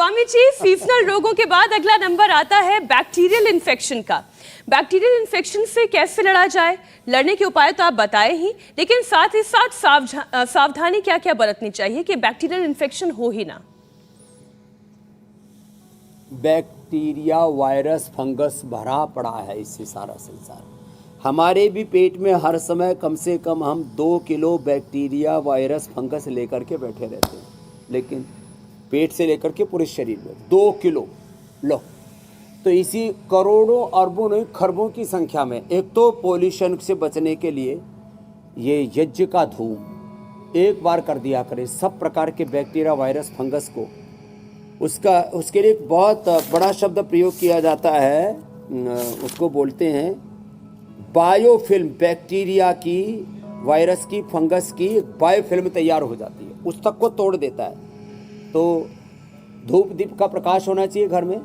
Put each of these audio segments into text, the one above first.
Swami ji, seasonal रोगों के बाद अगला नंबर आता है बैक्टीरियल इन्फेक्शन का। बैक्टीरियल इन्फेक्शन से कैसे लड़ा जाए? लड़ने के उपाय तो आप बताए ही, लेकिन साथ ही साथ सावधानी क्या क्या बरतनी चाहिए कि बैक्टीरियल इन्फेक्शन हो ही ना? बैक्टीरिया, वायरस, फंगस भरा पड़ा है इससे सारा संसार। हमारे भी पेट में हर समय कम से कम हम 2 किलो बैक्टीरिया, वायरस, फंगस लेकर के बैठे रहते हैं, लेकिन पेट से लेकर के पूरे शरीर में 2 किलो लो। तो इसी करोड़ों, अरबों नहीं खरबों की संख्या में, एक तो पोल्यूशन से बचने के लिए ये यज्ञ का धूम एक बार कर दिया करें सब प्रकार के बैक्टीरिया, वायरस, फंगस को। उसके लिए एक बहुत बड़ा शब्द प्रयोग किया जाता है, उसको बोलते हैं बायोफिल्म। बैक्टीरिया की, वायरस की, फंगस की बायोफिल्म तैयार हो जाती है, उस तक को तोड़ देता है। तो धूप दीप का प्रकाश होना चाहिए घर में,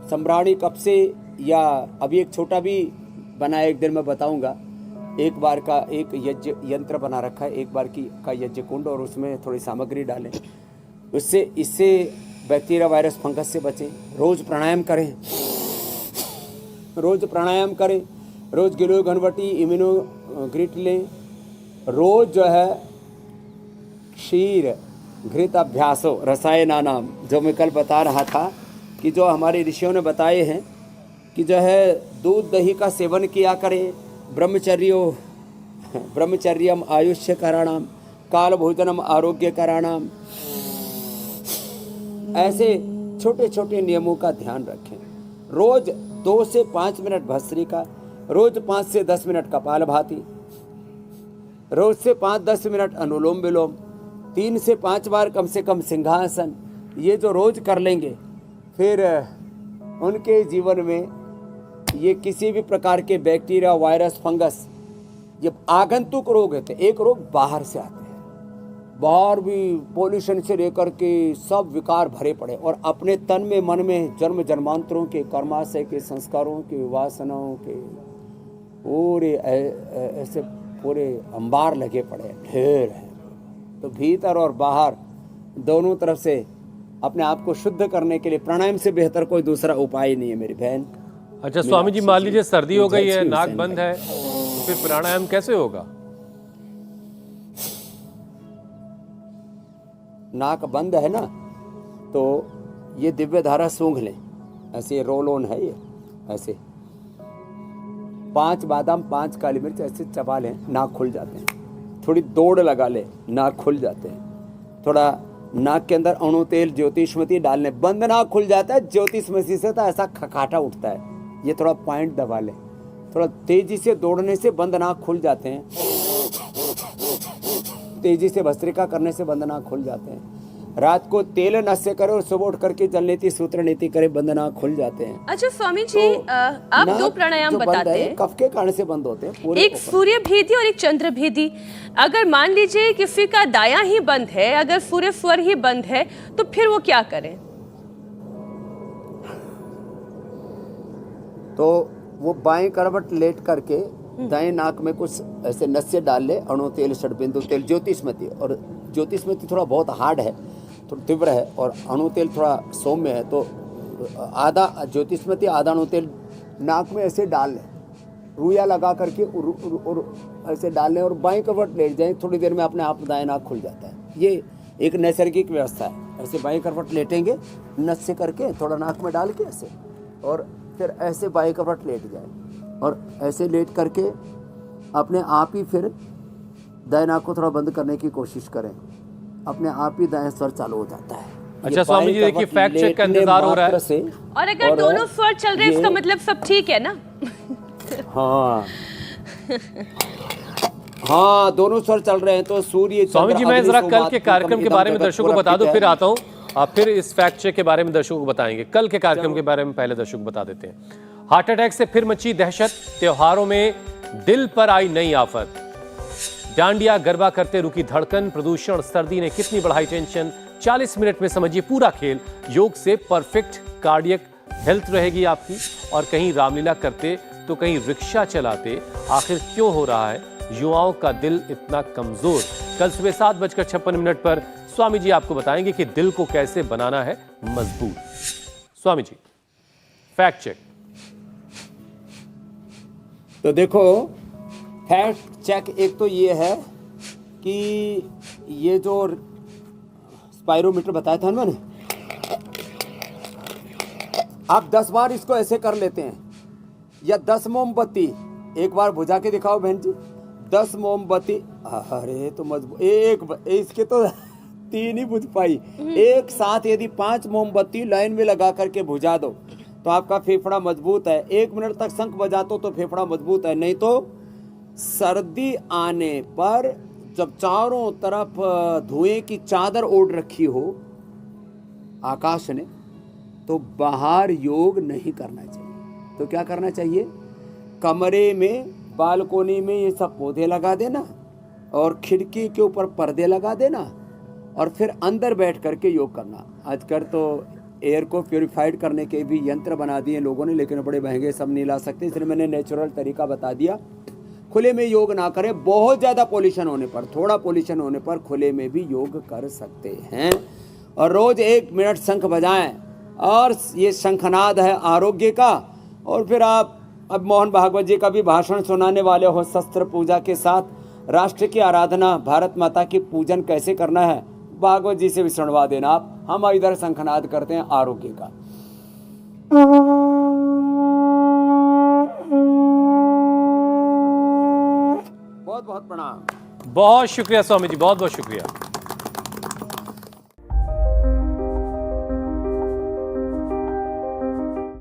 सम्राणी कप से, या अभी एक छोटा भी बना है, एक दिन मैं बताऊंगा। एक बार का एक यज्ञ यंत्र बना रखा है, एक बार का यज्ञ कुंड, और उसमें थोड़ी सामग्री डालें, इससे बैक्टीरिया, वायरस, फंगस से बचें। रोज प्राणायाम करें, रोज गिलो घनवटी इम्यूनो ग्रिट लें। रोज जो है क्षीर घृत अभ्यासो रसायनानाम, जो मैं कल बता रहा था कि जो हमारे ऋषियों ने बताए हैं कि जो है दूध दही का सेवन किया करें। ब्रह्मचर्यम आयुष्य कराणाम, काल भोजनम आरोग्य कराणाम। ऐसे छोटे छोटे नियमों का ध्यान रखें। रोज 2 से 5 मिनट भस्त्रिका, रोज 5 से 10 मिनट कपालभाति, रोज से 5-10 मिनट अनुलोम विलोम, 3 से 5 बार कम से कम सिंहासन। ये जो रोज कर लेंगे, फिर उनके जीवन में ये किसी भी प्रकार के बैक्टीरिया, वायरस, फंगस, ये आगंतुक रोग है। तो एक रोग बाहर से आते हैं, बाहर भी पोल्यूशन से लेकर के सब विकार भरे पड़े, और अपने तन में, मन में जन्म जन्मांतरों के कर्माशय के, संस्कारों के, वासनाओं के पूरे ऐसे पूरे अंबार लगे पड़े, ढेर है। तो भीतर और बाहर दोनों तरफ से अपने आप को शुद्ध करने के लिए प्राणायाम से बेहतर कोई दूसरा उपाय नहीं है मेरी बहन। अच्छा स्वामी जी, मान लीजिए सर्दी हो गई है, नाक बंद है, तो फिर प्राणायाम कैसे होगा? नाक बंद है ना, तो ये दिव्य धारा सूंघ लें, ऐसे रोल ऑन है ये, ऐसे 5 बादाम, 5 काली मिर्च ऐसे चबा लें, नाक खुल जाते हैं। थोड़ी दौड़ लगा लें, नाक खुल जाते हैं। थोड़ा नाक के अंदर अणु तेल, ज्योतिषमती डाल लें, बंद नाक खुल जाता है। ज्योतिषमती से तो ऐसा खखाटा उठता है। ये थोड़ा पॉइंट दबा लें, थोड़ा तेजी से दौड़ने से बंद नाक खुल जाते हैं, तेजी से भस्त्रिका करने से बंद नाक खुल जाते हैं। रात को तेल नस्य करें और सुबह उठ करके जल नीति, सूत्र नीति करें, बंद नाक खुल जाते हैं। अच्छा स्वामी जी, आप 2 प्राणायाम बताते हैं, कफ के कारण से बंद होते हैं। एक सूर्य भेदी और एक चंद्र भेदी। अगर मान लीजिए किसी का दायां ही बंद है, अगर सूर्य स्वर ही बंद है, तो फिर वो क्या करें? तो वो बाएं करवट लेट करके दाएं नाक में कुछ ऐसे नस्य डाल ले, अणु तेल, षडबिंदु तेल, ज्योतिषमती। और ज्योतिषमती थोड़ा बहुत हार्ड है, थोड़ा तीव्र है, और अणु तेल थोड़ा सौम्य है। तो आधा ज्योतिषमती, आधा अणु तेल नाक में ऐसे डाल लें, रुइया लगा करके और ऐसे डाल लें, और बाएं करवट लेट जाएं। थोड़ी देर में अपने आप दाएं नाक खुल जाता है। ये एक नैसर्गिक व्यवस्था है। ऐसे बाएं करवट लेटेंगे, नस्य करके थोड़ा नाक में डाल के ऐसे, और फिर ऐसे बाएं करवट लेट जाए, और ऐसे लेट करके अपने आप ही फिर दाएं नाक को थोड़ा बंद करने की कोशिश करें, अपने आप ही दाएं स्वर चालू हो जाता है। अच्छा स्वामी जी, देखिए फैक्ट चेक का इंतजार हो रहा है। और अगर दोनों स्वर चल रहे हैं, इसका मतलब सब ठीक है ना? हाँ, दोनों स्वर चल रहे हैं तो सूर्य। स्वामी जी, मैं जरा कल के कार्यक्रम के बारे में दर्शकों को बता दूं, फिर आता हूं। आप फिर इस फैक्ट चेक के बारे में दर्शकों को बताएंगे। कल के कार्यक्रम के बारे में पहले दर्शकों को बता देते हैं। हार्ट अटैक से फिर मची दहशत, त्योहारों में दिल पर आई नई आफत। डांडिया गरबा करते रुकी धड़कन, प्रदूषण, सर्दी ने कितनी बढ़ाई टेंशन। 40 मिनट में समझिए पूरा खेल। योग से परफेक्ट कार्डियक हेल्थ रहेगी आपकी। और कहीं रामलीला करते तो कहीं रिक्शा चलाते, आखिर क्यों हो रहा है युवाओं का दिल इतना कमजोर? कल सुबह 7:56 पर स्वामी जी आपको बताएंगे कि दिल को कैसे बनाना है मजबूत। Swami ji, fact check. तो देखो, फैक्ट चेक एक तो ये है कि ये जो स्पाइरोमीटर बताया था ना मैंने, आप 10 बार इसको ऐसे कर लेते हैं, या 10 मोमबत्ती एक बार बुझा के दिखाओ बहन जी, 10 मोमबत्ती, अरे तो मजबूत, इसके तो 3 ही बुझ पाई। एक साथ यदि 5 मोमबत्ती लाइन में लगा करके बुझा दो तो आपका फेफड़ा मजबूत है। 1 मिनट तक शंख बजा दो तो फेफड़ा मजबूत है। नहीं तो सर्दी आने पर जब चारों तरफ धुएं की चादर ओढ़ रखी हो आकाश ने, तो बाहर योग नहीं करना चाहिए। तो क्या करना चाहिए? कमरे में, बालकोनी में ये सब पौधे लगा देना और खिड़की के ऊपर पर्दे लगा देना और फिर अंदर बैठ करके योग करना। आजकल तो एयर को प्योरीफाइड करने के भी यंत्र बना दिए लोगों ने, लेकिन बड़े महंगे, सब नहीं ला सकते, इसलिए मैंने नेचुरल तरीका बता दिया। खुले में योग ना करें, बहुत ज़्यादा पोल्यूशन होने पर, थोड़ा पोल्यूशन होने पर खुले में भी योग कर सकते हैं। और रोज़ 1 मिनट शंख बजाएं, और ये शंखनाद है आरोग्य का। और फिर आप अब मोहन भागवत जी का भी भाषण सुनाने वाले हो, शस्त्र पूजा के साथ राष्ट्र की आराधना, भारत माता की पूजन कैसे करना है, भागवत जी से भी सुनवा देना आप। हम इधर शंखनाद करते हैं आरोग्य का। बहुत बहुत प्रणाम। बहुत शुक्रिया स्वामी जी, बहुत बहुत शुक्रिया।